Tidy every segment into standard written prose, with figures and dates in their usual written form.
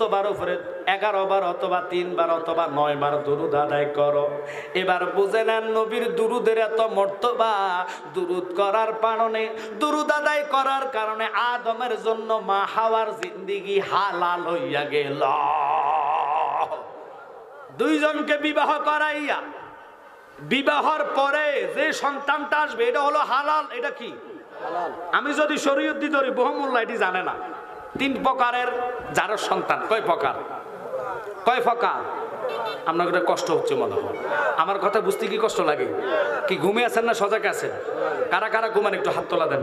মুস্তফার উপরে 11 বার অথবা 3 বার অথবা 9 বার দুরূদ আদায় করো। এবার বুঝে নেন নবীর দুরূদের এত মর্তবা, দুরূদ করার কারণে, দুরূদ আদায় করার কারণে আদমের জন্য মা হাওয়ার জিন্দেগি হালাল হইয়া গেল। দুইজনকে বিবাহ করাইয়া বিবাহর পরে যে সন্তানটা আসবে এটা হলো হালাল। এটা কি হালাল? আমি যদি শরীয়ত ধরি বহুমূল্য এটি জানে না। 3 প্রকারের যার সন্তান। কয় প্রকার? কয় প্রকার? আপনার কষ্ট হচ্ছে মনে হয়, আমার কথা বুঝতে কি কষ্ট লাগে? কি ঘুমিয়ে আছেন না সজাগ আছেন? কারা কারা ঘুমান একটু হাত তোলা দেন।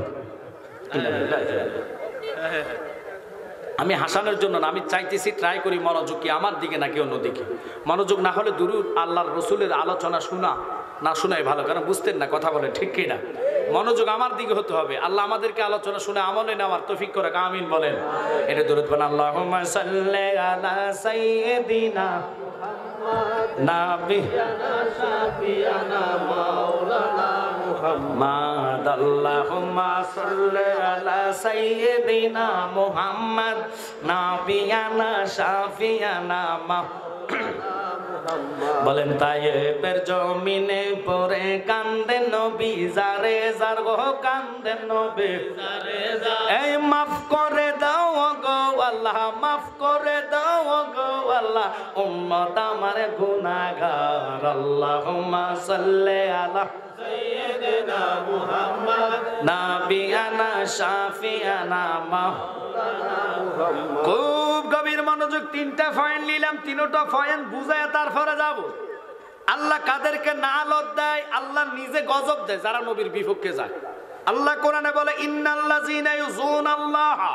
আমি হাসানোর জন্য না, আমি চাইতেছি ট্রাই করি মনোযোগ কি আমার দিকে নাকি অন্যদিকে। মনোযোগ না হলে দুরূদ আল্লাহর রসুলের আলোচনা শোনা না শোনাই ভালো, কারণ বুঝতেন না কথা বলেন ঠিক কিনা। মনোযোগ আমার দিকে হতে হবে। আল্লাহ আমাদেরকে আলোচনা শুনে আমলে নেওয়ার তৌফিক করে আমিন বলেন। এটা দুরূদ পড়েন, আল্লাহুম্মা সাল্লি আলা সাইয়্যিদিনা নাবিয়ানা শাফিয়ানা মাওলানা মুহাম্মদ। আল্লাহুম্মা সাল্লি আলা সাইয়্যিদিনা মুহাম্মদ নাবিয়ানা শাফিয়ানা বলেন। তায়েবের জমিনে পড়ে কান্দেন নবী, যারে যার গো কান্দেন নবী, এই মাফ করে দাও গো আল্লাহ, মাফ করে দাও গো আল্লাহ, উম্মত আমার গুনাহগার। আল্লাহুম্মা সাল্লি আলা সাইয়্যিদিনা মুহাম্মদ নাবিয়ানা শাফিয়ানা মাওলানা মুহাম্মদ। খুব গভীর মনোযোগ। 3টা পয়েন্ট নিলাম, 3টা পয়েন্ট বুঝায় তারপরে যাব। আল্লাহ কাদেরকে নালত দেয়? আল্লাহ নিজে গজব দেয় যারা নবীর বিপক্ষে যায়। আল্লাহ কোরআনে বলে, ইন্নাল্লাযীনা ইউযুনাল্লাহা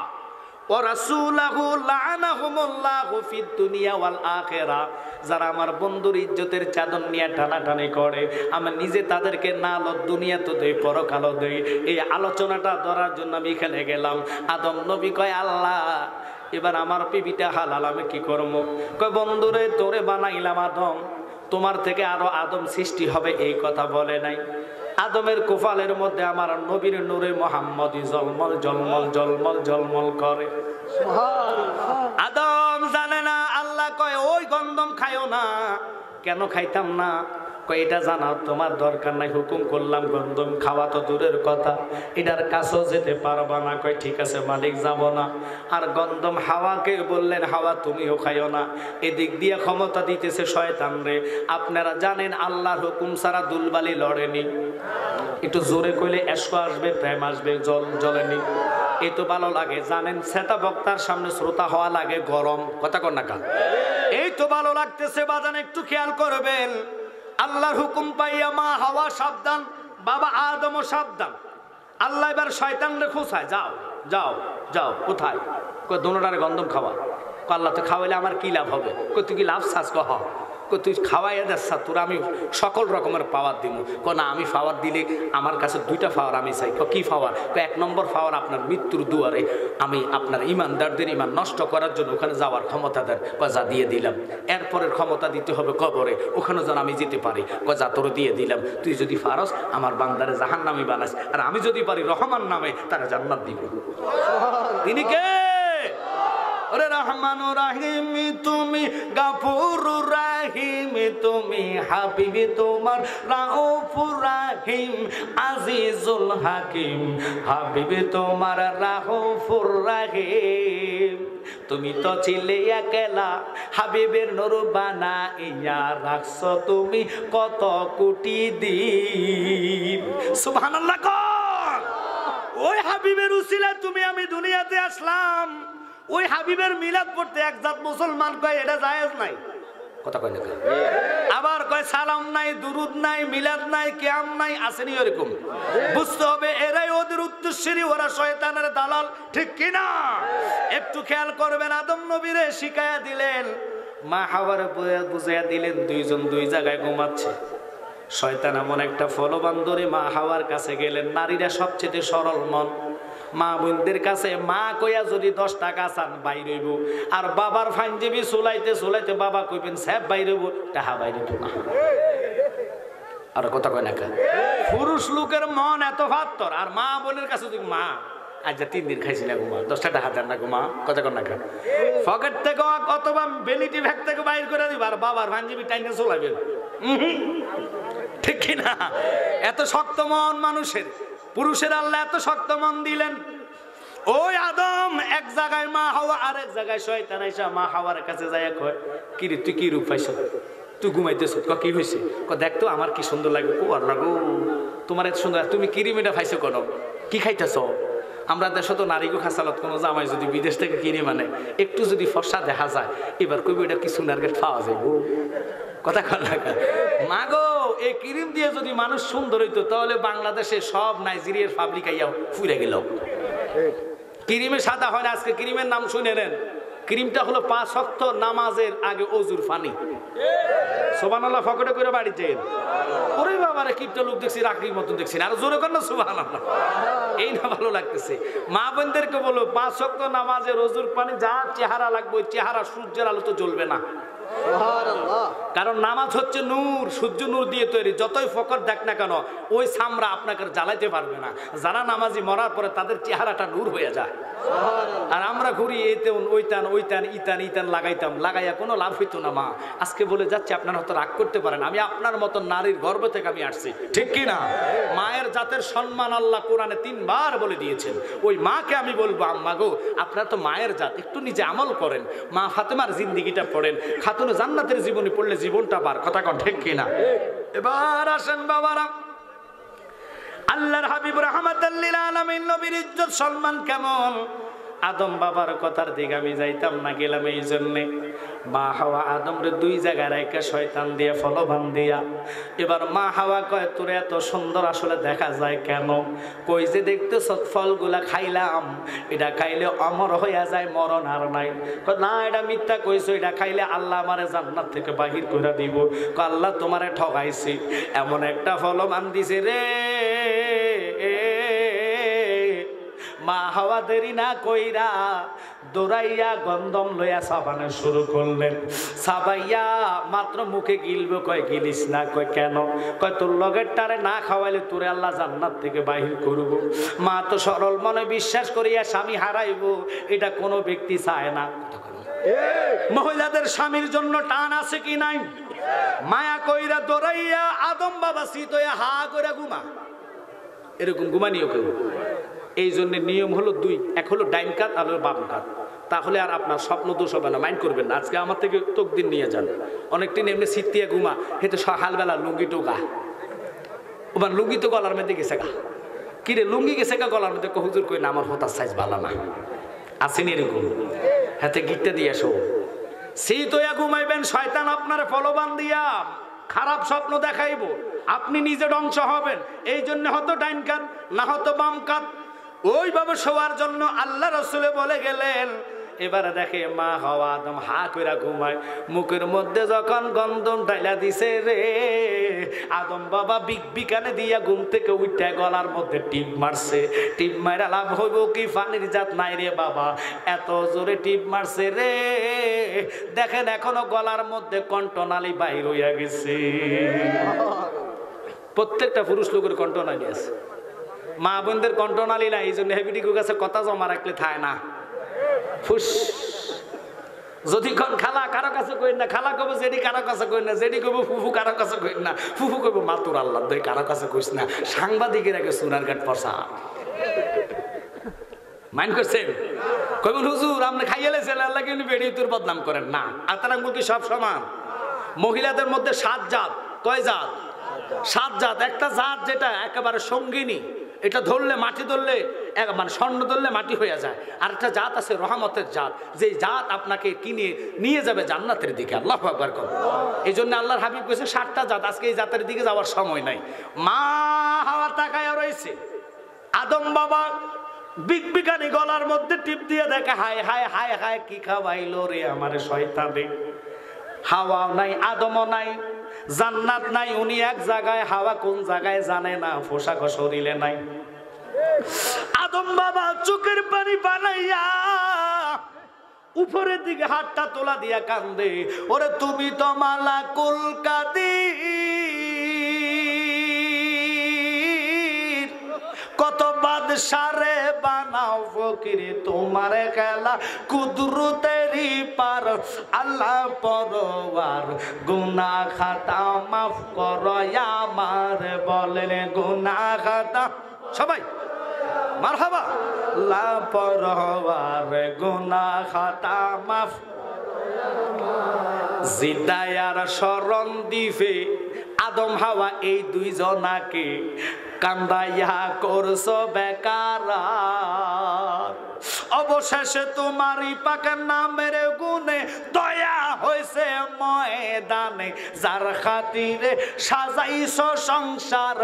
ওয়া রাসূলাহু লাআনাহুমুল্লাহু ফিদ দুনিয়া ওয়াল আখিরাহ। যারা আমার বন্ধুর ইজ্জতের চাদর নিয়ে টানাটানি করে, আমি নিজে তাদেরকে নালত দুনিয়াতে দেই, পরকালও দেই। এই আলোচনাটা ধরার জন্য আমি এখানে গেলাম। আদম নবী কয়, আল্লাহ এবার আমার পিবিটা হালাল, আমি কি করবো? কয়, বন্ধুরে তোরে বানাইলাম আদম, তোমার থেকে আরো আদম সৃষ্টি হবে এই কথা বলে নাই? আদমের কোফালের মধ্যে আমার নবীর নূরে মুহাম্মদী জলমল জলমল জলমল জলমল করে। আদম জানে না। আল্লাহ কয়, ওই গন্ধম খাইও না। কেন খাইতাম না? কয়, এটা জানার তোমার দরকার নাই, হুকুম করলাম গন্ধম খাওয়া তো দূরের কথা, এটার কাছেও যেতে পারবা না। কয়, ঠিক আছে মালিক, যাব না। আর গন্ধম হাওয়াকে বললেন, হাওয়া তুমিও খাইও না। এদিক দিয়ে ক্ষমতা দিতেছে শয়তান রে। আপনারা জানেন আল্লাহর হুকুম ছাড়া দুলবালি লড়েনি। একটু জোরে কইলে এসকো আসবে, প্রেম আসবে, জল জ্বলেনি। এই তো ভালো লাগে। জানেন শ্রোতা বক্তার সামনে শ্রোতা হওয়া লাগে গরম, কথা কর না কান। এই তো ভালো লাগতেছে বাজান, একটু খেয়াল করবেন। আল্লাহর হুকুম পাইয়া মা হাওয়া সাবধান, বাবা আদমও সাবধান। আল্লাহ এবার শয়তানরে খুঁচায়, যাও যাও যাও। কোথায়? কই, দোনোটারে গন্ধম খাওয়া। আল্লাহ তো খাওয়াইলে আমার কি লাভ হবে? কই, তুই কি লাভ চাস? হ, তুই খাওয়াইয়া যাচ্ছা, তোর আমি সকল রকমের পাওয়ার দিব। না, আমি পাওয়ার দিলে আমার কাছে 2টা পাওয়ার আমি চাই। কি পাওয়ার? 1 নম্বর পাওয়ার আপনার মৃত্যুর দুয়ারে আমি আপনার ইমানদারদের ইমান নষ্ট করার জন্য ওখানে যাওয়ার ক্ষমতা দেন। যা দিয়ে দিলাম। এরপরের ক্ষমতা দিতে হবে কবরে, ওখানে যেন আমি যেতে পারি। যা তোর দিয়ে দিলাম। তুই যদি পারস আমার বান্দারে জাহান্নামী বানাস, আর আমি যদি পারি রহমান নামে তারা জান্নাত দিব। তিনি কে? ওরে রহমানুর রাহিম তুমি, গাফুরুর রাহিম তুমি, হাবিবি তোমার রাউফুর রাহিম, আজিজুল হাকিম, হাবিবি তোমার রাউফুর রাহিম। তুমি তো ছিলে একলা, হাবিবের নূর বানাইয়া রাখছো তুমি কত কোটি দিন। সুবহানাল্লাহ। ওই হাবিবের উসিলায় তুমি আমি দুনিয়াতে আসলাম। ওই হাবিবের মিলাদ পড়তে একজাত মুসলমান কয় এটা জায়েজ নাই, কথা কয় না। আবার কয় সালাম নাই, দুরুদ নাই, মিলাদ নাই, কিয়াম নাই, আসেনি এরকম। বুঝতে হবে এরাই ওদের উত্তরসূরি, ওরা শয়তানের দালাল, ঠিক কিনা? একটু খেয়াল করবেন। আদম নবীরে শিখায়া দিলেন, মা হাওয়ার বুঝাইয়া দিলেন, দুইজন দুই জায়গায় ঘুমাচ্ছে। শয়তান এমন একটা ফলবান ধরে মা হাওয়ার কাছে গেলেন। নারীরা সবচেয়ে সরল মন, মা বোনদের কাছে মা কইয়া যদি 10 টাকা চান বাইর হইব, আর বাবার ফাইনজীবী চুলাইতে চুলাইতে বাবা কইবেন স্যাব বাইর হইব, টাহা বাইর হইব না। আর কথা কয় না। পুরুষ লোকের মন এত ফাত্তর, আর মা বোনের কাছে মা আজ 3 দিন খাইছি না ঘুমা, 10টা টাকা দেন না ঘুমা, কথা কর না কেন? পকেট থেকে অথবা বেলিটি ব্যাগ থেকে বাইর করে দিবা, আর বাবার ভাঞ্জিবি টাইনে চলাবেন, ঠিক কিনা? এত শক্ত মন মানুষের, পুরুষের আল্লাহ এত শক্ত মন দিলেন। ওই আদম এক জায়গায় মা হাওয়া, আর এক জায়গায় শয়তান আইসা মা হাওয়ার কাছে যায়, কয় কি রে তুই কি রূপ পাইছ, তুই ঘুমাইতেছ, কি হয়েছে? দেখতো আমার কি সুন্দর লাগে। ও আল্লাহ গো, তোমার এত সুন্দর, তুমি কিরিমিটা খাইছো কেন, কি খাইতেছ? আমরা দেশে তো নারীগো খাসালত কোনো জামাই যদি বিদেশ থেকে কিনে মানে একটু যদি ফর্সা দেখা যায়, এবার কইবে এটা কি সোনার গেট পাওয়া যায়, কথা কর না? মা গো, এই ক্রিম দিয়ে যদি মানুষ সুন্দর হইতো তাহলে বাংলাদেশে সব নাইজেরিয়ার পাবলিক আইয়া ফুরে গেল। ক্রিমে সাদা হয় না, আজকে ক্রিমের নাম শুনে নেন। ক্রিমটা হলো 5 ওয়াক্ত নামাজের আগে ওজুর পানি। সুবহানাল্লাহ, ফকটে করে বাড়িতে ওরে বাবারে কিপটা লোক দেখছি, রাখরির মতন দেখছি, আর জোরে কর না সুবহানাল্লাহ। এই না ভালো লাগতেছে। মা বোনদেরকে বলো 5 ওয়াক্ত নামাজের ওজুর পানি যা চেহারা লাগবে, ওই চেহারা সূর্যের আলো তো জ্বলবে না। কারণ নামাজ হচ্ছে নূর, সূর্য নূর দিয়ে তৈরি। যতই ফকর দেখ না কেন, ওই সামরা আপনাকে জ্বালাইতে পারবে না। যারা নামাজি মরার পরে তাদের চেহারাটা নূর হয়ে যায়। আর আমরা ঘুরি এতে ওইটান ওইটান ইতান ইতান লাগাইতাম, লাগাইয়া কোনো লাভ হইতো না। মা আজকে বলে যাচ্ছে, আপনার হয়তো রাগ করতে পারেন, আমি আপনার মতো নারীর গর্ভ থেকে আমি আসছি, ঠিক কি না? মায়ের জাতের সম্মান আল্লাহ কোরআনে 3 বার বলে দিয়েছেন। ওই মাকে আমি বলবো, আম্মা গো, আপনার তো মায়ের জাত, একটু নিজে আমল করেন। মা ফাতেমার জিন্দিগিটা পড়েন, খাতুনে জান্নাতের জীবনী পড়লে জীবনটা বার, কথা কন ঠিক কি না? এবার আসেন বাবারা, আল্লাহর হাবিব রাহমাতাল লিল আলামিন নবীর ইজ্জত সম্মান কেমন? আদম বাবার কথার দিকে আমি যাইতাম না, গেলাম এই জন্যে। মা হাওয়া আদমরে 2 জায়গায় রেখে শয়তান দিয়ে ফলবান দিয়া। এবার মা হাওয়া কয়, তোর এত সুন্দর আসলে দেখা যায় কেন? কই যে দেখতেছ ফলগুলা খাইলাম, এটা খাইলে অমর হইয়া যায়, মরণ আর নাই। না, এটা মিথ্যা কইছো, এটা খাইলে আল্লাহ আমারে জান্নাত থেকে বাহির করে দিব। আল্লাহ তোমারে ঠকাইছি, এমন একটা ফলবান দিছে রে। মা হাওয়া দেরি না কইরা দৌড়াইয়া গন্ধম লইয়া সাবানো শুরু করলেন। সাবাইয়া মাত্র মুখে গিলবে, কয় গিলিস না। কয় কেন? কয় তোর লগের টারে না খাওয়াইলে তোরে আল্লাহ জান্নাত থেকে বাহির করব। মা তো সরল মনে বিশ্বাস করিয়া স্বামী হারাইব, এটা কোনো ব্যক্তি চায় না। মহিলাদের স্বামীর জন্য টান আছে কি নাই? মায়া কইরা দৌড়াইয়া আদম বাবা শীত হইয়া হা করে ঘুমা, এরকম ঘুমানিও কেউ। এই জন্য নিয়ম হলো 2, এক হলো ডাইন কাত আর হলো বাম কাত। তাহলে আর আপনার স্বপ্ন দোষ হবে না, মাইন্ড করবেন না। আজকে আমার থেকে তকদিন নিয়ে যান, অনেকদিন এমনি শীতিয়া ঘুমা, হেঁটে সকালবেলা লুঙ্গি টোকা, ওবার লুঙ্গি তো গলার মধ্যে গেছে গা, কিরে লুঙ্গি গেছে গা গলার মধ্যে? হুজুর কই না, আমার হতার সাইজ ভালো না। আসেনি এরকম, হাতে গিটটা দিয়ে আসো। শীত হইয়া ঘুমাইবেন, শয়তান আপনার ফলবান দিয়া খারাপ স্বপ্ন দেখাইব, আপনি নিজে ধ্বংস হবেন। এই জন্য হতো ডাইন কাত, না হতো বাম কাত। ওইভাবে শোয়ার জন্য আল্লাহ রাসূল বলে গেলেন। এবারে দেখে মা হাওয়া আদম হা কইরা ঘুমায়, মুখের মধ্যে যখন গন্ধম ঢাইলা দিছে রে, আদম বাবা বিকানে দিয়া ঘুম থেকে উঠে গলার মধ্যে টিপ মারছে। টিপ মারা লাভ হইব কি? পানির জাত নাই রে বাবা, এত জোরে টিপ মারছে রে, দেখেন এখনো গলার মধ্যে কণ্ঠনালী বাহির হইয়া গেছে। প্রত্যেকটা পুরুষ লোকের কণ্ঠনালী আছে, মা বোনদের কণ্ঠনালী নাই। এই জন্য হেবিটিকুর কাছে কথা জমা রাখলে থায় না, ফুস। যদি কোন খালা কারো কাছে কইন না, খালা কব জেডি কারো কাছে কইন না, জেডি কব ফুফু কারো কাছে কইন না, ফুফু কইব মাতুর আল্লাহ দই কারো কাছে কইস না। সাংবাদিকের আগে সোনার ঘাট পরসা মাইন্ড করছেন? কইবেন হুজুর আপনি খাইয়ে লেছেন, আল্লাহ কিন্তু বেড়ি তোর বদনাম করেন না। আতারাঙ্গ কি সব সমান? মহিলাদের মধ্যে 7 জাত। কয় জাত? 7 জাত। একটা জাত যেটা একেবারে সঙ্গিনী, এটা ধরলে মাটি ধরলে মানে স্বর্ণ ধরলে মাটি হয়ে যায়। আর একটা জাত আছে রহমতের জাত, যে জাত আপনাকে কিনে নিয়ে যাবে জান্নাতের দিকে। আল্লাহু আকবার কর। এই জন্য আল্লাহর হাবিব কইছে 7টা জাত। আজকে এই জাতের দিকে যাওয়ার সময় নাই। মা হাওয়া তাকায়া রয়েছে, আদম বাবা বিকানি গলার মধ্যে টিপ দিয়ে দেখে, হায় হায় হায় হায় কি খাওয়াইলো রে আমারে শয়তানে। হাওয়াও নাই, আদমও নাই, জান্নাত নাই, উনি এক জায়গায়, হাওয়া কোন জায়গায় জানে না, পোশাক শরীরে নাই। আদম বাবা চোখের পানি বানাইয়া উপরের দিকে হাতটা তোলা দিয়া কান্দে, ওরে তুমি তো মালাকুল কাদির, কত বাদশারে বানাও ফকির তোমার খেলা কুদরতেরই পার আল্লাহ পরওয়ার গুনাহ খাতা মাফ করো আমার বলেন গুনাহ খাতা সবাই মারহাবা লা পরওয়ার গুনাহ খাতা মাফ জিদায়ার শরণ দিবে আদম হাওয়া এই দুইজনাকে কান্দাইয়া করছো বেকার অবশেষে তোমারই পাকের নামের গুণে দয়া হয়েছে ময়দানে যার খাতিরে সাজাইছো সংসার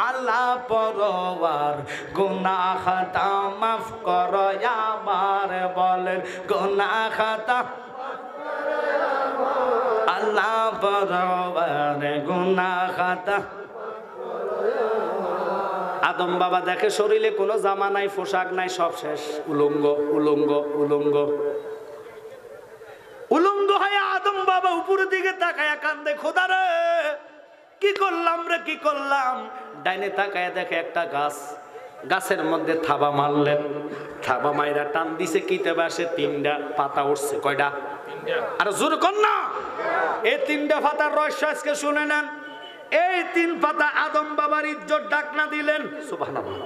আল্লাহ পরওয়ার গুনাহ খাতা মাফ করো আমার বলেন গুনাহ খাতা আল্লাহ পরওয়ার গুনাহ খাতা আদম বাবা দেখে শরীরে কোনো জামা নাই পোশাক নাই সব শেষ উলঙ্গ উলঙ্গ উলঙ্গ উলঙ্গ হয়ে আদম বাবা উপরের দিকে তাকায়া কান্দে খোদা রে কি করলাম রে কি করলাম ডাইনে তাকায়া দেখে একটা গাছ গাছের মধ্যে থাবা মারলেন থাবা মাইরা টান দিছে কিতে বাসে তিনটা পাতা উঠছে কয়টা আর জোর কর না এই তিনটা পাতার রহস্য আজকে শুনে নেন এই তিন পাতা আদম বাবার ইজ্জত ডাক না দিলেন সুবহানাল্লাহ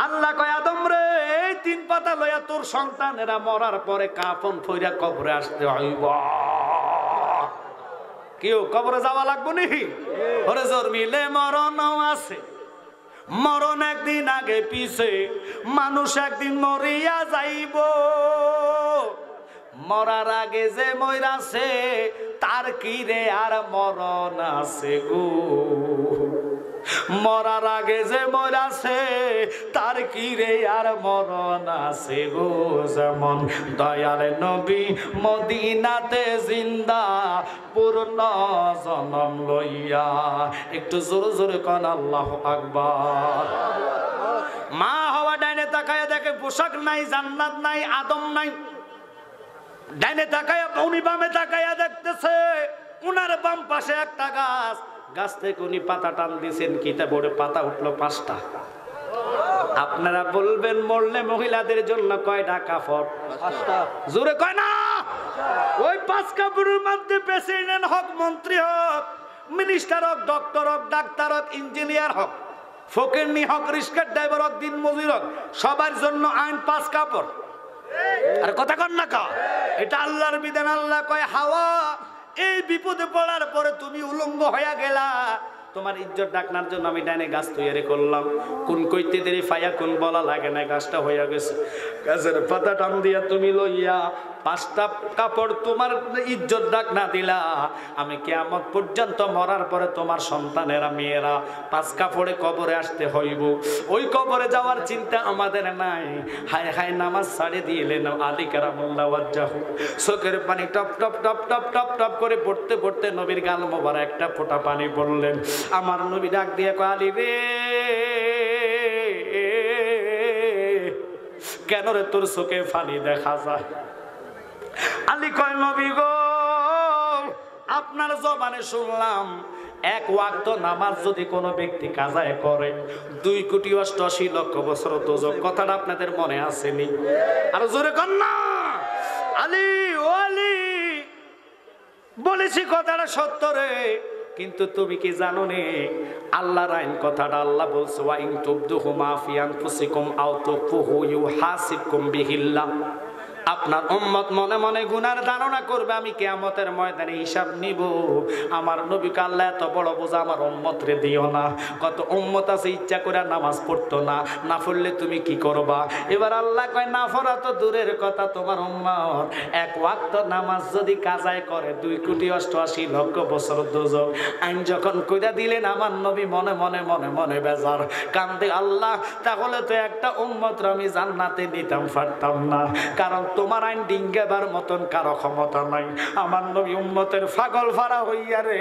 আল্লাহ কয় আদম রে এই তিন পাতা লইয়া তোর সন্তানেরা মরার পরে কাফন ফইরা কবরে আসতে হইব কেউ কবরে যাওয়া লাগবো নাকি ওরে জোর মিলে মরণ আছে মরণ একদিন আগে পিছে মানুষ একদিন মরিয়া যাইব মরার আগে যে মইরাছে তার কি রে আর মরণ আছে গো মরার আগে যে মইরাছে তার কি রে আর মরণ আছে গো যেমন দয়াল নবী মদিনাতে জিন্দা পূর্ণ জনম লইয়া একটু জোরে জোরে কোন আল্লাহু আকবার মা হওয়া ডাইনে তাকায়া দেখে পোশাক নাই জান্নাত নাই আদম নাই ডাইনে তাকায়া উনি বামে তাকায়া দেখতেছে উনার বাম পাশে একটা গাছ গাছ থেকে উনি পাতা টান দিয়েছেন কিতাবে পাতা উঠলো 5টা আপনারা বলবেন মরলে মহিলাদের জন্য কয়টা কাপড় 5টা জোরে কয় না ওই 5 কাপড়ের মধ্যে প্রেসিডেন্ট হোক মন্ত্রী হোক মিনিস্টার হোক ডক্টর হোক ডাক্তার হোক ইঞ্জিনিয়ার হোক ফকিরনি হোক রিক্সা ড্রাইভার হোক দিন মজুর হোক সবার জন্য আইন 5 কাপড় আর কথা কন না কা এটা আল্লাহর বিধান আল্লাহ কয় হাওয়া এই বিপদে পড়ার পরে তুমি উলঙ্গ হয়ে গেলা তোমার ইজ্জত ডাকনার জন্য আমি ডাইনে গাছ তৈরি করলাম কোন কইতে দেরি ফায়া কোন বলা লাগে না গাছটা হয়ে গেছে গাছের পাতা টান দিয়া তুমি লইয়া 5টা কাপড় তোমার ইজ্জত ডাক না দিলা আমি কিয়ামত পর্যন্ত মরার পরে তোমার সন্তানেরা মেয়েরা 5 কাপড়ে কবরে আসতে হইব ওই কবরে যাওয়ার চিন্তা আমাদের নাই হায় হায় নামাজ ছাড়ে দিলেন আলী কারামুল্লাহ ওয়াজহু চোখের পানি top top top top top top করে পড়তে পড়তে নবীর গাল মোবারক একটা ফোঁটা পানি পড়লেন আমার নবী ডাক দিয়ে কয় আলী রে কেন রে তোর চোখে পানি দেখা যায় আলী কয় নবী গো আপনার জবানে শুনলাম 1 ওয়াক্ত নামাজ যদি কোনো ব্যক্তি কাজায় করে 2,88,00,000 বছর দোজখ কথাটা আপনাদের মনে আসেনি আর জোরে কর না আলী ও আলী বলেছি কথাটা সত্য রে কিন্তু তুমি কি জানো নে আল্লাহর আইন কথাটা আল্লাহ বলছে ওয়া ইন তুবদুহু মা ফি আনফুসিকুম আও তুখফুহু ইউহাসিবকুম বিহিল্লাহ আপনার উম্মত মনে মনে গুনার ধারণা করবে আমি কিয়ামতের ময়দানে হিসাব নিব আমার নবীকে আল্লাহ এত বড় বোঝা আমার উম্মত রে দিও না কত উম্মত আছে ইচ্ছা করে নামাজ পড়তো না না পড়লে তুমি কি করবা এবার আল্লাহ কয় না পড়া তো দূরের কথা তোমার উম্মত 1 ওয়াক্ত নামাজ যদি কাজায় করে 2,88,00,000 বছর দোজখ আইন যখন কইরা দিলেন আমার নবী মনে মনে মনে মনে বেজার কান্দে আল্লাহ তাহলে তো একটা উম্মত আমি জান্নাতে নিতাম পারতাম না কারণ তোমার আইন ডিঙ্গাবার মতন কারো ক্ষমতা নাই আমার নবী উম্মতের পাগল ফারা হইয়া রে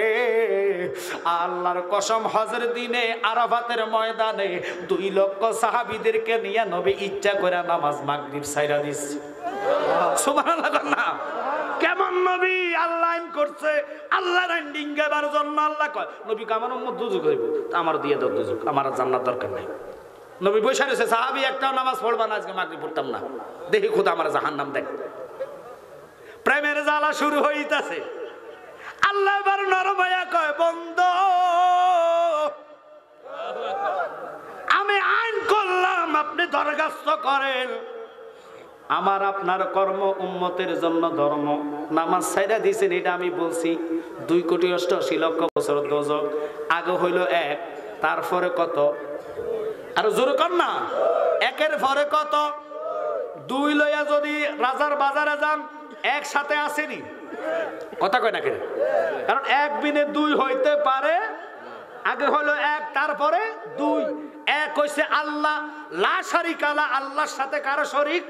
আল্লাহর কসম হজের দিনে আরাফাতের ময়দানে 2 লক্ষ সাহাবীদেরকে নিয়ে নবী ইচ্ছা করে নামাজ মাগরিব ছাইরা দিছে সুবহানাল্লাহ না কেমন নবী আল্লাহ আইন করছে আল্লাহর আইন ডিঙ্গাবার জন্য আল্লাহ কয় নবী আমার উম্মত দুজক হইব আমার দিয়ে দাও দুজক আমার জান্নাত দরকার নাই নবী বসে রয়েছে, সাহাবী একটাও নামাজ পড়বা না, আজকে মাগরিব পড়তাম না, দেখি খোদা আমার জাহান্নাম দেখ। প্রেমের জ্বালা শুরু হইতাছে। আল্লাহ এবার নরম হইয়া কয়, বন্ধু আমি আইন করলাম, আপনি দরখাস্ত করেন, আমার আপনার কর্ম উম্মতের জন্য ধর্ম। নামাজ ছাইড়া দিয়েছেন এটা আমি বলছি, 2,88,00,000 দোজক। আগে হইল 1, তারপরে কত? আর জোরে কর না, 1-এর পরে কত? 2 লইয়া যদি রাজার বাজারে যান, একসাথে আসেনি, কথা কয় না কেন? কারণ 1 বিনে 2 হইতে পারে। আগে হলো 1, তারপরে 2। 1 হইছে আল্লাহ, লা শারিকা লা, আল্লাহর সাথে কারো শরীক,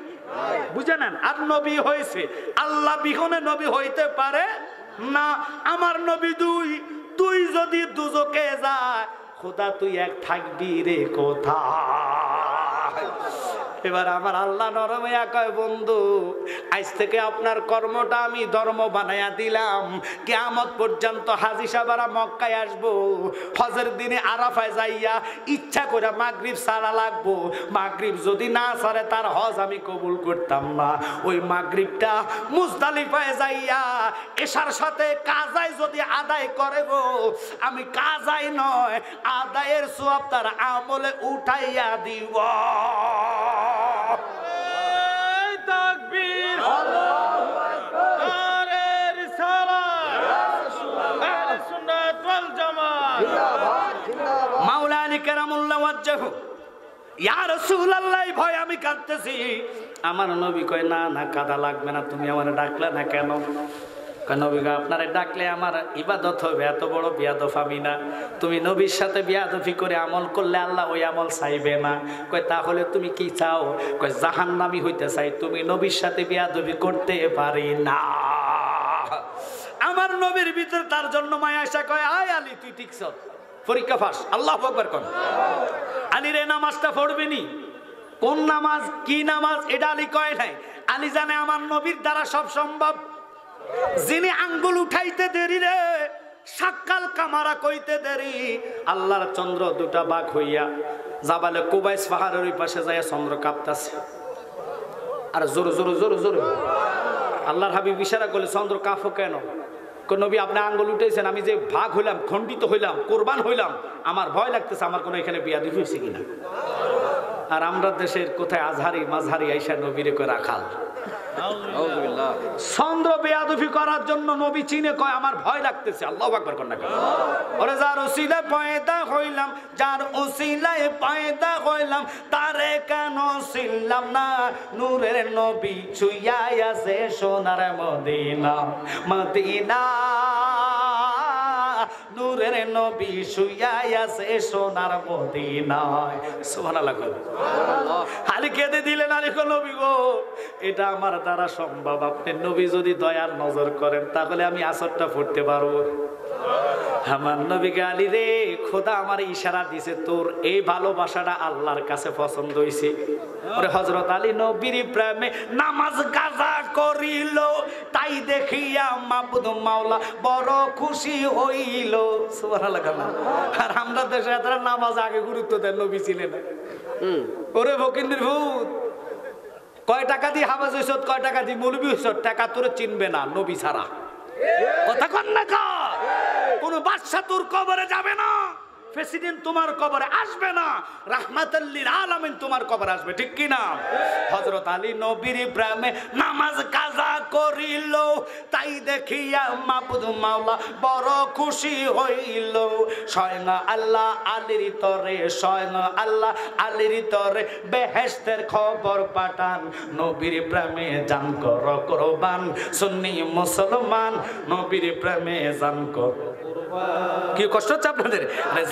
বুঝে নেন। আর নবী হয়েছে আল্লাহ বিহনে নবী হইতে পারে না। আমার নবী 2, তুই যদি দুজকে যায়, খোদা তুই 1 থাকবি রে কোথায়? এবার আমার আল্লাহ নরম হইয়া কয়, বন্ধু আজ থেকে আপনার কর্মটা আমি ধর্ম বানাইয়া দিলাম। কিয়ামত পর্যন্ত হাজী সাহেবরা মক্কায় আসবো, হজের দিনে আরাফায় যাইয়া ইচ্ছা করে মাগরিব সারা লাগবো। মাগরিব যদি না সারে তার হজ আমি কবুল করতাম না। ওই মাগরিবটা মুজদালিফায় যাইয়া এশার সাথে কাজায় যদি আদায় করে গো, আমি কাজাই নয় আদায়ের সওয়াব তার আমলে উঠাইয়া দিব। মাওলানা কেরামুল্লাহ ওয়াজ্জাহু, ইয়া রাসূলুল্লাহ, ভয় আমি কাঁদতেছি। আমার নবী কয়, না না কাঁদা লাগবে না, তুমি আমারে ডাকলে না কেন? নবী কয়, আপনারে ডাকলে আমার ইবাদত হবে, এত বড় বিয়াদব আমি না। তুমি নবীর সাথে বিয়াদবি করে আমল করলে আল্লাহ ওই আমল চাইবে না। কয় তাহলে তুমি কি চাও? কয় জাহান্নামী হইতে চাই, তুমি নবীর সাথে বিয়াদবি করতে পারি না। আমার নবীর ভিতরে তার জন্য মায়া আসা, কয় আয় আলী তুই ঠিক সব পরীক্ষা ফাঁস, আল্লাহু আকবার কোন। আলীর এই নামাজটা পড়বে নি, কোন নামাজ কি নামাজ এটা আলী কয় নাই। আলী জানে আমার নবীর দ্বারা সব সম্ভব। যিনি আঙ্গুল উঠাইতে দেরি রে, সাক্কাল কামারা কইতে দেরি। আল্লাহর চন্দ্র 2টা ভাগ হইয়া জাবালে কুবাইস পাহাড়ের ওই পাশে যায়, চন্দ্র কাঁপতাছে। আর জোর জোর জোর জোর আল্লাহর হাবিব ইশারা করলে, চন্দ্র কাঁপো কেন? নবী আপনি আঙ্গুল উঠেছেন, আমি যে ভাগ হইলাম, খণ্ডিত হইলাম, কোরবান হইলাম, আমার ভয় লাগতেছে আমার কোনো এখানে বিয়াদি হয়েছে কিনা। আর আমরা দেশের কোথায় আজহারি মাঝহারি আইসা নবীরে করে রাখাল। চন্দ্র বেয়াদবি করার জন্য নবী চিনে কয় আমার ভয় লাগতেছে, আল্লাহু আকবার কোন না। ওরে যার উসিলায় পয়দা হইলাম, যার উসিলায় পয়দা হইলাম, তারে কেন চিনলাম না? নূরের নবী ছুঁইয়া আছে সোনার মদিনা, মদিনা নূরের নবী শুইয়া আছে সোনার মদিনায়। সুবহানাল্লাহ। আলী কেঁদে দিলেন, আলী কো নবী গো, এটা আমার দ্বারা সম্ভব। আপনি নবী যদি দয়ার নজর করেন তাহলে আমি আসরটা পড়তে পারবো। আমার নবীকে, আলী রে, খোদা আমার ইশারা দিছে, তোর এই ভালোবাসাটা আল্লাহর কাছে পছন্দ হইছে। ওরে হযরত আলী নবীর প্রেমে নামাজ কাজা করিল, তাই দেখিয়া মাবুদ মাওলা বড় খুশি হইল। সুবহানাল্লাহ। আর আমরা দেশে এত নামাজ আগে গুরুত্ব দেন, নবী ছিলেন না। ওরে ফকিন্দির ভূত, কয় টাকা দিয়ে হাফেজ হইছ, কয় টাকা দিয়ে মৌলবী হইছ, টাকা তোরে চিনবে না নবী ছাড়া। কথা কন না, কোন বাদশা তোর কবরে যাবে না, প্রেসিডেন্ট তোমার কবরে আসবে না, রাহমাতুল লিল আলামিন তোমার কবরে আসবে, ঠিক কি না? হযরত আলী নবীর প্রেমে নামাজ কাজা করিল, তাই দেখিয়া মাবুদ মাওলা বড় খুশি হইল। স্বয়ং আল্লাহ আলীর তরে, স্বয়ং আল্লাহ আলীর তরে বেহেশতের খবর পাঠান। নবীর প্রেমে জান কর কুরবান, সুন্নি মুসলমান নবীর প্রেমে জান কর। কি কষ্ট হচ্ছে আপনাদের?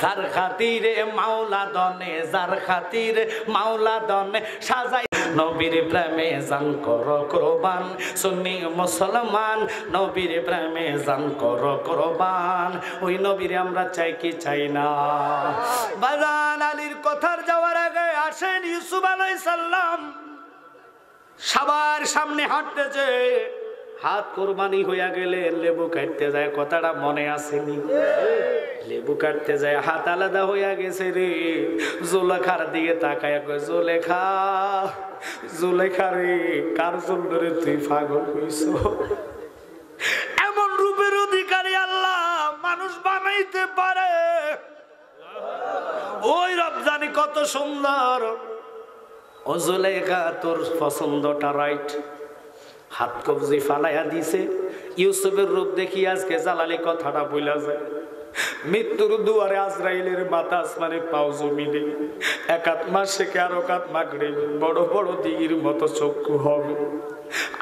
যার খাতিরে মাওলা দনে, যার খাতিরে মাওলা দনে সাজাই, নবীর প্রেমে জান কর কুরবান, সুন্নি মুসলমান নবীর প্রেমে জান কর কুরবান। ওই নবীরে আমরা চাই কি চাই না? বাজান আলীর কথার যাওয়ার আগে আসেন ইউসুফ আলাইহিস সালাম সবার সামনে হাঁটতেছে। হাত কোরবানি হইয়া গেলে লেবু কাটতে যায়, কথাটা মনে আসেনি? লেবু কাটতে যায় হাত আলাদা হইয়া গেছে রে। জুলেখার দিকে তাকায় কয়, জুলেখা, জুলেখা রে, কার জন্য রে তুই পাগল হইছ? এমন রূপের অধিকারী আল্লাহ মানুষ বানাইতে পারে? ওই রব জানি কত সুন্দর। ও জুলেখা, তোর পছন্দটা রাইট। হাত কবজি ফালাইয়া দিছে। ইউসুফের রূপ দেখি আজকে জালালি কথাটা বইলা যায়। মৃত্যুর দুয়ারে আজরাইলের মাথা আসমানে পাও জমিনে, একাত মাস থেকে আর একাত মাগরিব, বড় বড় দিঘির মতো চক্ষু হবে।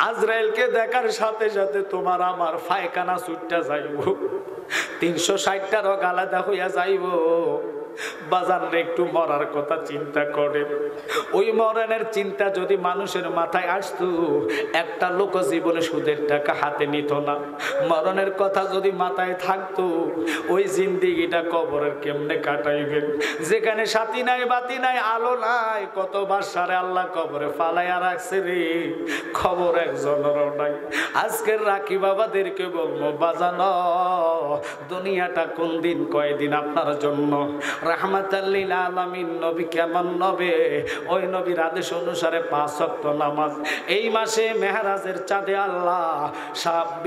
আজরাইলকে দেখার সাথে সাথে তোমার আমার ফায়খানা ছুটটা যাইব, 360টা রোগ আলাদা হইয়া যাইব। বাজারে একটু মরার কথা চিন্তা করে, ওই মরণের চিন্তা যদি মানুষের মাথায় আসতো, একটা লোক জীবনে সুদের টাকা হাতে নিত না। মরণের কথা যদি মাথায় থাকতো, ওই জিন্দিগিটা কবরের কেমনে কাটাইবেন? যেখানে সাথী নাই, বাতি নাই, আলো নাই, কত বাসারে আল্লাহ কবরে ফালাইয়া রাখছে রে, খবর একজনেরও নাই। আজকের রাখি বাবাদেরকে বলবো, বাজানো দুনিয়াটা কোন দিন কয়দিন আপনার জন্য। রাহমাতাল লিল আলামিন নবী কেমন নবী, ওই নবীর আদেশ অনুসারে 5 ওয়াক্ত নামাজ। এই মাসে মেহরাজের চাঁদে আল্লাহ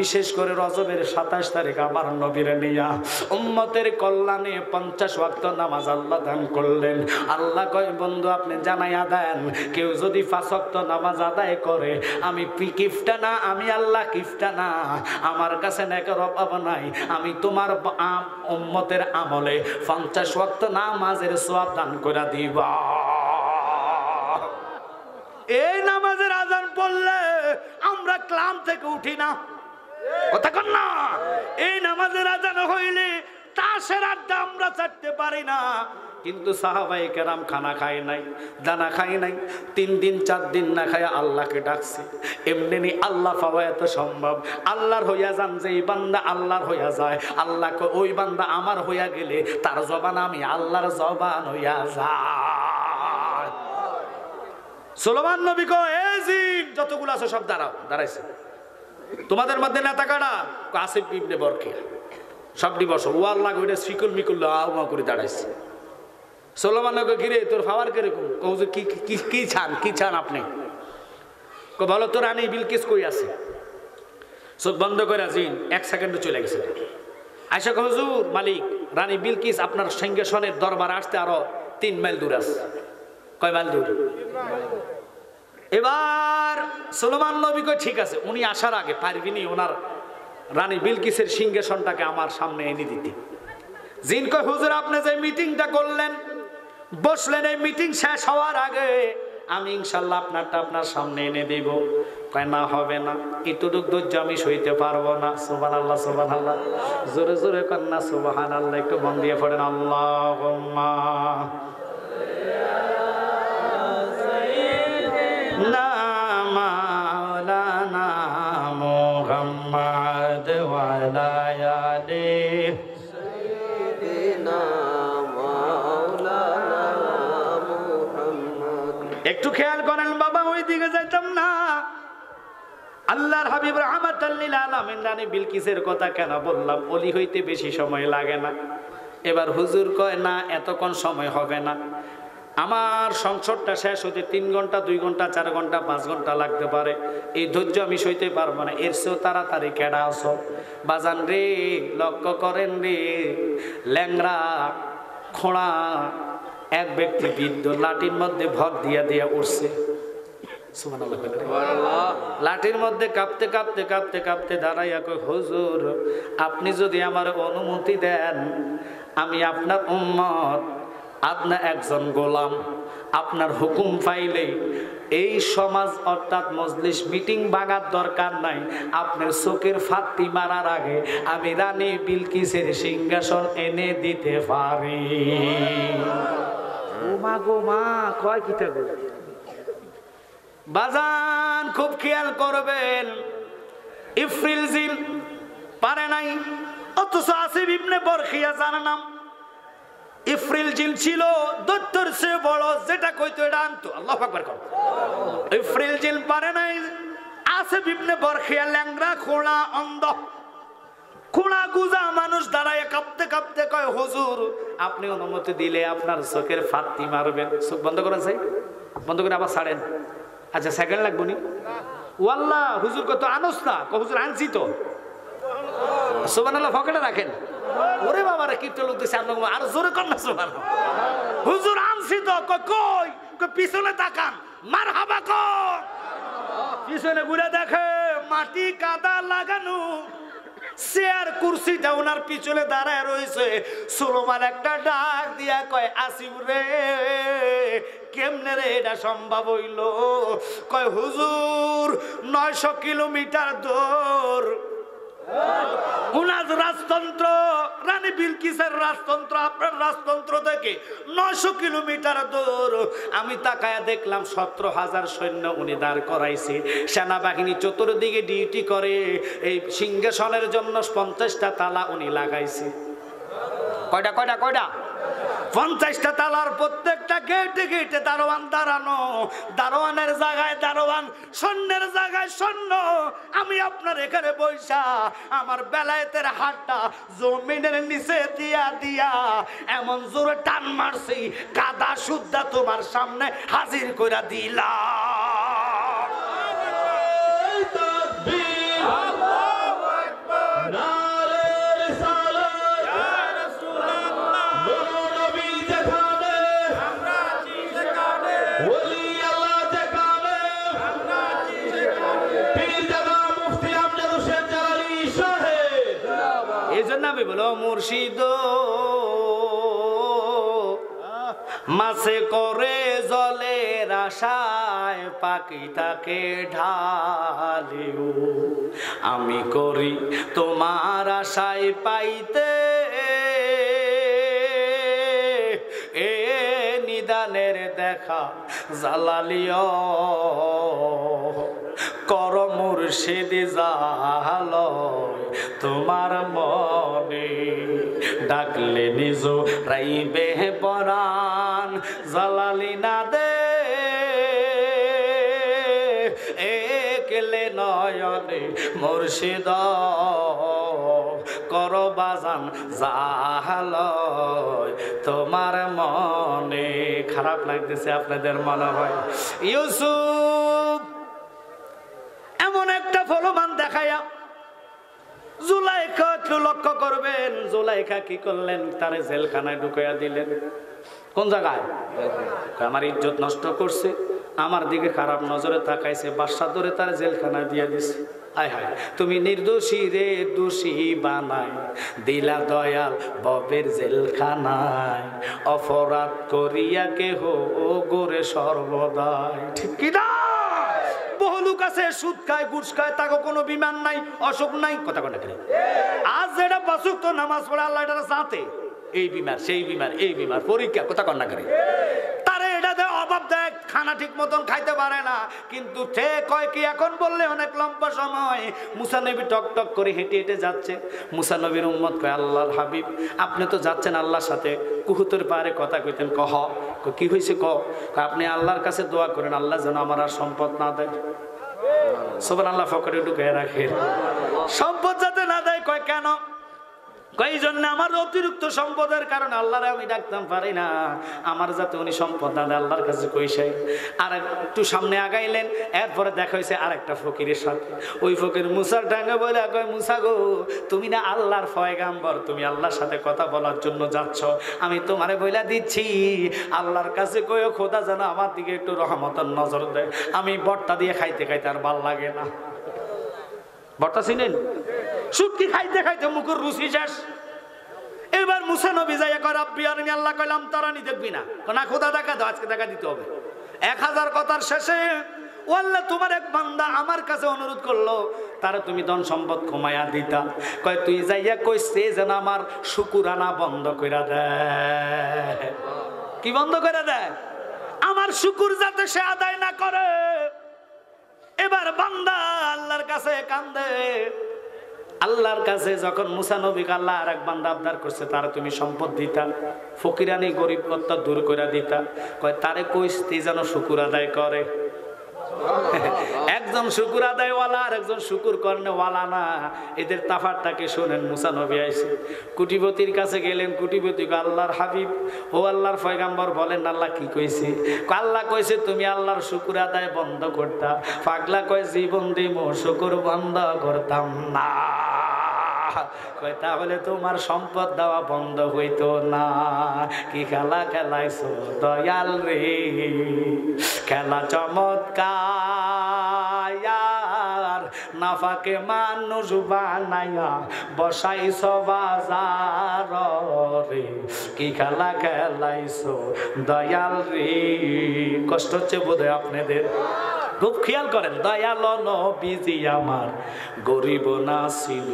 বিশেষ করে রজবের 27 তারিখ আমার নবীরে নিয়া উম্মতের কল্যাণে 50 ওয়াক্ত নামাজ আল্লাহ দান করলেন। আল্লাহ কয়, বন্ধু আপনি জানাইয়া দেন, কেউ যদি 5 ওয়াক্ত নামাজ আদায় করে, আমি কিফটা না, আমি আল্লাহ কিফটা না, আমার কাছে নেকের অভাব নাই, আমি তোমার উম্মতের আমলে 50 ওয়াক্ত নামাজের সওয়াব দান করে দিবা। এই নামাজের আজান পড়লে আমরা ক্লাম থেকে উঠি না, কথা কন না? এই নামাজের আজান হইলে তাসের আড্ডা আমরা ছাড়তে পারি না। কিন্তু সাহাবায়ে কেরাম খানা খায় নাই, দানা খায় নাই, 3 দিন 4 দিন না খায় আল্লাহকে ডাকছে। এমনি আল্লাহ পাওয়া এত সম্ভব? আল্লাহর হইয়া যান, যে বান্দা আল্লাহর হইয়া যায়, আল্লাহকে ওই বান্দা আমার হইয়া গেলে তার জবান আমি আল্লাহর জবান হইয়া যায়। সুলেমান নবী কয়, এই জিন যতগুলো আছে সব দাঁড়াও। দাঁড়াইছে। তোমাদের মধ্যে নেতা কারা? আসিফ ইবনে বরকিয়া। সবটি বসো। ও আল্লাহ কইরা শিকুল মিকুল আওয়া করে দাঁড়াইছে। সুলেমান নবী ঘিরে, তোর পাওয়ার কিরকম? কও কি কি কি চান, কি চান আপনি? কো বলো তো রানী বিলকিস কই আছে? চোখ বন্ধ করে জিন 1 সেকেন্ডে চলে গেছে। আয়েশা কয়, হুজুর মালিক, রানী বিলকিস আপনার সিংহাসনের দরবার আসতে আরো 3 মাইল দূর আছে। কয় মাইল দূর? এবার সুলেমান নবী কয়, ঠিক আছে, উনি আসার আগে পারবিনি ওনার রানী বিলকিসের সিংহাসনটাকে আমার সামনে এনে দিতে। জিন কয়, হুজুর আপনি যে মিটিংটা করলেন, বসলেন, এই মিটিং শেষ হওয়ার আগে আমি ইনশাআল্লাহ আপনারটা আপনার সামনে এনে দেব। কয়, না হবে না, এতটুক ধৈর্য আমি সইতে পারবো না। সুবহানাল্লাহ, সুবহানাল্লাহ, জোরে জোরে কর না সুবহানাল্লাহ। একটু মন দিয়ে পড়েন, আল্লাহুম্মা না মাওলানা মুহাম্মদ ওয়া আলা আলিহি সাইয়্যিদিনা মাওলানা মুহাম্মদ। একটু খেয়াল করেন বাবা, ওই দিকে যাইতাম না। আল্লাহর হাবিব রাহমাতাল লিল আলামিন রানী বিলকিসের কথা কেন বললাম? ওলি হইতে বেশি সময় লাগে না। এবার হুজুর কয়, না এতক্ষণ সময় হবে না, আমার সংসদটা শেষ হতে 3 ঘন্টা, 2 ঘন্টা, 4 ঘন্টা, 5 ঘন্টা লাগতে পারে। এই ধৈর্য আমি সইতে পারবো না। এর চেয়েও তাড়াতাড়ি কেডা আসো? বাজান রে, লক্ষ্য করেন রে, ল্যাংরা খোঁড়া এক ব্যক্তি বৃদ্ধ লাঠির মধ্যে ভর দিয়া দিয়া উঠছে। লাঠির মধ্যে কাঁপতে কাঁপতে কাঁপতে কাঁপতে দাঁড়াইয়া কই, হুজুর আপনি যদি আমার অনুমতি দেন, আমি আপনার উম্মত, আপনার একজন গোলাম, আপনার হুকুম পাইলে এই সমাজ অর্থাৎ মজলিস মিটিং ভাঙার দরকার নাই, আপনার চোখের ফাঁকি মারার আগে আমি রানী বিলকিসের সিংহাসন এনে দিতে পারি। গোমা গোমা কয় কি থাকবে বাজান, খুব খেয়াল করবেন। ইফরিল জিন পারে নাই, অথচ আসিফ ইবনে বরখিয়া জানা নাম। ইফরিল জিন ছিল দৈত্যের চেয়ে বড়, যেটা কইতো এটা আনতো। আল্লাহু আকবার কর। ইফরিল জিন পারে নাই, আসিফ ইবনে বরখিয়া ল্যাংড়া খোঁড়া অন্ধ খোঁড়া গুজা মানুষ দাঁড়ায় কাঁপতে কাঁপতে কয় হুজুর আপনি অনুমতি দিলে আপনার চোখের ফাত্তি মারবেন। চোখ বন্ধ করেন চাই, বন্ধ করে আবার ছাড়েন। আচ্ছা সেকেন্ড লাগবো নি? ওয়াল্লাহ হুজুর কত আনস না, হুজুর আনছি তো। সুবহানাল্লাহ পকেটে রাখেন। ওরে বাবা রে কিপটে লোক দিছে আপনাকে আর জোরে কর না সুবহানাল্লাহ। হুজুর আনছি তো। কই পিছনে তাকান, মারহাবা কর। পিছনে ঘুরে দেখে মাটি কাদা লাগানো চেয়ার কুরসিটা ওনার পিছনে দাঁড়ায় রয়েছে। সুলেমান একটা ডাক দিয়া কয় আসিফ রে কেমনে রে এটা সম্ভব হইল? কয় হুজুর 900 কিলোমিটার দূর উনার রাজতন্ত্র, রানী বিলকিসের রাজতন্ত্র আপনার রাজতন্ত্র থেকে 900 কিলোমিটার দূর। আমি তাকায়া দেখলাম 17,000 সৈন্য উনি দাঁড় করাইছে। সেনাবাহিনী চতুর্দিকে ডিউটি করে। এই সিংহাসনের জন্য 50টা তালা উনি লাগাইছে। কয়টা কয়টা কয়টা? 50টা তালার প্রত্যেকটা গেটে গেটে দারোয়ান দাঁড়ানো। দারোয়ানের জায়গায় দারোয়ান, সৈন্যের জায়গায় সৈন্য। আমি আপনার এখানে বৈশা আমার বেলায়েতের হাতটা জমিনের নিচে দিয়া দিয়া এমন জোরে টান মারছি কাদা সুদ্ধা তোমার সামনে হাজির কইরা দিলাম। এই জন্য আমি বলো মুর্শিদ মাছে করে জলের আশায় পাখি তাকে ঢালিও, আমি করি তোমার আশায় পাইতে এ নিদানের দেখা জালালিও কর মুর্শিদ জাহালয় তোমার মনে ডাকলে নিজ রাইবে পরাণ জালালি না দে একলে নয়নে মুর্শিদ কর বাজান জাহালয় তোমার মনে। খারাপ লাগতেছে আপনাদের মনে হয়? ইউসুফ এমন একটা ফলবান দেখায়া জুলাইখা একটু লক্ষ্য করবেন। জুলাইখা কি করলেন? তারে জেলখানায় ঢুকাইয়া দিলেন। কোন জায়গায়? আমার ইজ্জত নষ্ট করছে, আমার দিকে খারাপ নজরে তাকাইছে, বাদশা ধরে তার জেলখানায় দিয়ে দিছে। আয় হায় তুমি নির্দোষী রে দোষী বানাই দিলা দয়াল ববের জেলখানায়, অপরাধ করিয়া কেহ গোরে সর্বদাই। ঠিক কি না? বহু লোক আছে সুদ খায় ঘুষ খায়, তাকে কোনো বিমান নাই অসুখ নাই, কথা কথা করে আজ যেটা বাসুক তো নামাজ পড়ে আল্লাহ এটা জানতে এই বিমার সেই বিমার এই বিমার পরীক্ষা কথা কন্যা করে তারে এটা দেয় অভাব দেয়, খানা ঠিক মতন খাইতে পারে না। কিন্তু সে কয় কি এখন বললে অনেক লম্বা সময়। মুসা নবী টক টক করে হেঁটে হেঁটে যাচ্ছে। মুসা নবীর উম্মত কয় আল্লাহর হাবিব আপনি তো যাচ্ছেন আল্লাহর সাথে, কুহুতের পাহাড়ে কথা কইতেন। কহ কি হয়েছে? আপনি আল্লাহর কাছে দোয়া করেন আল্লাহ যেন আমার আর সম্পদ না দেয়। সুবহানাল্লাহ পকেটে ঢুকে রাখে, সম্পদ যাতে না দেয়। কয় কেন? এই জন্য আমার অতিরিক্ত সম্পদের কারণে আল্লাহরে আমি ডাকতাম পারি না, আমার যাতে উনি সম্পদ না দেয় আল্লাহর কাছে কইসাই। আর একটু সামনে আগাইলেন, এরপরে দেখা হয়েছে আর একটা ফকিরের সাথে। ওই ফকির মুসার ডাঙ্গে বলে কয় মুসা গো তুমি না আল্লাহর পয়গাম্বর, তুমি আল্লাহর সাথে কথা বলার জন্য যাচ্ছ, আমি তোমারে বইলা দিচ্ছি আল্লাহর কাছে কইও খোদা যেন আমার দিকে একটু রহমতের নজর দেয়। আমি বট্টা দিয়ে খাইতে খাইতে আর ভাল লাগে না। বট্টা চিনেন? শুটকি খাইতে খাইতে মুখের রুচি শেষ। এবার মুসা নবী যাইয়া কয় রাব্বি আরনি, আল্লাহ কইলাম তারানি দেখবি না, না খোদা দেখা দাও, আজকে দেখা দিতে হবে। 1000 কথার শেষে ও আল্লাহ তোমার এক বান্দা আমার কাছে অনুরোধ করলো তারা তুমি ধন সম্পদ কমাইয়া দিতা। কয় তুই যাইয়া কইছে যেন আমার শুকুরানা বন্ধ কইরা দেয়। কি বন্ধ করে দেয়? আমার শুকুর যাতে সে আদায় না করে। এবার বান্দা আল্লাহর কাছে কান্দে। আল্লাহর কাছে যখন মুসা নবীকে আল্লাহ আর এক বান্দা আবদার করছে তারা তুমি সম্পদ দিতা, ফকিরানি গরিবত্ব দূর করে দিতা, কয় তারে কইস্তি যেন শুকুর আদায় করে। এক একজন শুকুর আদায়ওয়ালা আর একজন শুকুর কর্নেওয়ালা না। এদের তাফারটাকে শোনেন। মুসা নবী আইছে, কুটিপতির কাছে গেলেন। কুটিপতি আল্লাহর হাবিব, ও আল্লাহর পয়গাম্বর, বলেন আল্লাহ কি কইছে? আল্লাহ কইছে তুমি আল্লাহর শুকুর আদায় বন্ধ করতা। পাগলা কয় জীবন দিমো শুকুর বন্ধ করতাম না। তাহলে তোমার সম্পদ দেওয়া বন্ধ হইতো না। কি খেলা খেলাইছো দয়াল রে, খেলা চমৎকার, নাফাকে মানুষ বানাইয়া বসাইছো বাজার রে। কি খেলা খেলাইছো দয়াল রে। কষ্ট হচ্ছে বোধহয় আপনাদের, খুব খেয়াল করেন। দয়াল নবীজি আমার গরিব না ছিল,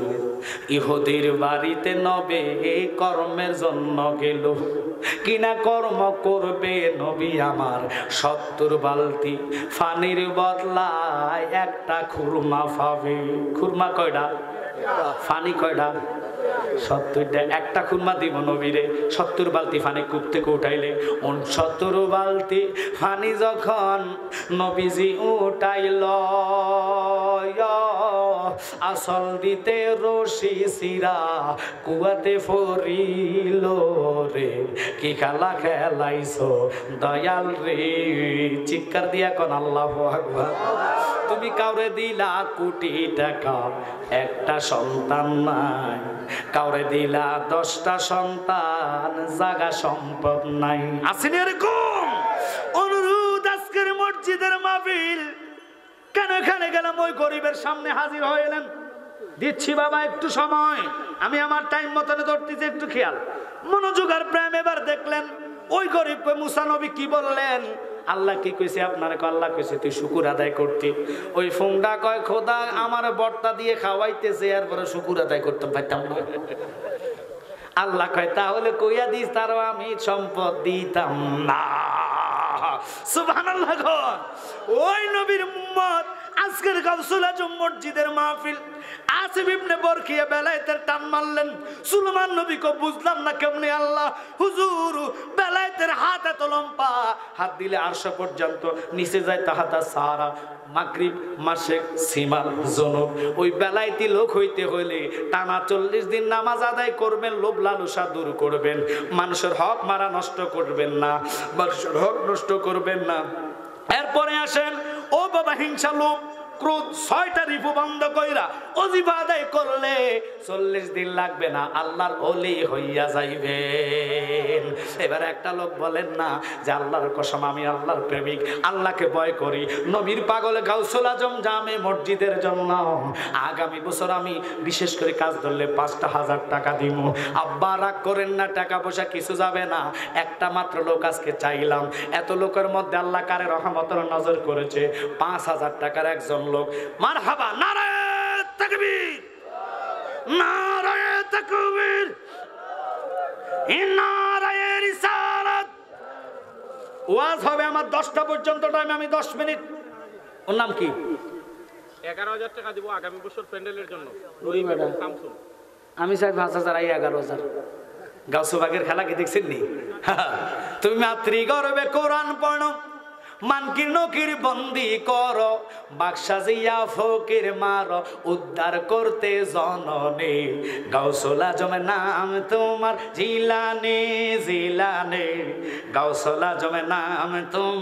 ইহুদির বাড়িতে নবে কর্মের জন্য গেল। কিনা কর্ম করবে নবী আমার? 70 বালতি পানির বদলায় একটা খুরমা পাবে। খুরমা কয়টা? পানি কয়টা? 70টা। একটা খুরমা দিব নবীরে। 70 বালতি পানি কূপ থেকে উঠাইলে 70 বালতি পানি যখন নবীজি উঠাইল, আসল দিতে রশি সিরা কুয়াতে ফরিল রে। কি খেলা খেলাইছো দয়াল রে। চিৎকার দিয়া কোন আল্লাহু আকবার। তুমি কাউরে দিলা কোটি টাকা, একটা সন্তান নাই। কাউরে দিলা 10টা সন্তান, জাগা সম্পদ নাই। আসেনি এরকম? অনুরোধ, আজকের মসজিদের মাহফিল কেন এখানে গেলাম? ওই গরিবের সামনে হাজির হইলেন। দিচ্ছি বাবা একটু সময়, আমি আমার টাইম মতন ধরতেছি, একটু খেয়াল মনোযোগ আর প্রেম। এবার দেখলেন ওই গরিব মুসা নবী কি বললেন? আল্লাহ কি কইছে আপনার? আল্লাহ কইছে তুই শুকুর আদায় করতি। ওই ফোনটা কয় খোদা আমার বর্তা দিয়ে খাওয়াইতেছে, এরপরে শুকুর আদায় করতে পারতাম না। আল্লাহ কয় তাহলে কইয়া দিস তারও আমি সম্পদ দিতাম না। সুবহানাল্লাহ। ওই নবীর উম্মত আজকের গাউসুল আজম মসজিদের মাহফিল। আসিফ ইবনে বরখিয়া বেলায়েতের টান মারলেন। সুলেমান নবীকে বুঝলাম না কেমনে আল্লাহ হুজুর বেলায়েতের হাত এত লম্বা, হাত দিলে আরশ পর্যন্ত, নিচে যায় তাহাতা সাহারা। মাগরিব, মাশরিক, সিমাল, জুনুব। ওই বেলায়েতি লোক হইতে হইলে টানা 40 দিন নামাজ আদায় করবেন, লোভ লালসা দূর করবেন, মানুষের হক মারা নষ্ট করবেন না, মানুষের হক নষ্ট করবেন না। এরপরে আসেন ও বাবা হিংসা, লোভ, ক্রোধ, 6টা রিপু বন্ধ কইরা ওজিফা আদায় করলে 40 দিন লাগবে না, আল্লাহর ওলি হইয়া যাইবেন। এবার একটা লোক বলেন না যে আল্লাহর কসম আমি আল্লাহর প্রেমিক, আল্লাহকে ভয় করি, নবীর পাগল গাউসুল আজম জামে মসজিদের জন্য আগামী বছর আমি বিশেষ করে কাজ ধরলে 5,000 টাকা দিব। আব্বা রাগ করেন না, টাকা পয়সা কিছু যাবে না। একটা মাত্র লোক আজকে চাইলাম। এত লোকের মধ্যে আল্লাহ কারে রহমতের নজর করেছে, 5,000 টাকার একজন লোক। মারহাবা, নারায়ে তাকবীর, নারায়ে তাকবীর, নারায়ে রিসালাত। ওয়াজ হবে আমার 10টা পর্যন্ত টাইম, আমি 10 মিনিট। ওর নাম কি? 11,000 টাকা দিব আগামী বছর প্যান্ডেলের জন্য। আমি চাই 5,000, 11,000। গাউসুবাগের খেলা কি দেখছেন নি? তুমি মাতৃ গর্বে কোরআন পড়ো, মানকির নকির বন্দি করো, বাক্সা জিয়া ফকির মারো, উদ্ধার করতে জননী। গাউসুল আজমের নাম তোমার জিলানি, জিলানি। গাউসুল আজমের নাম তোমার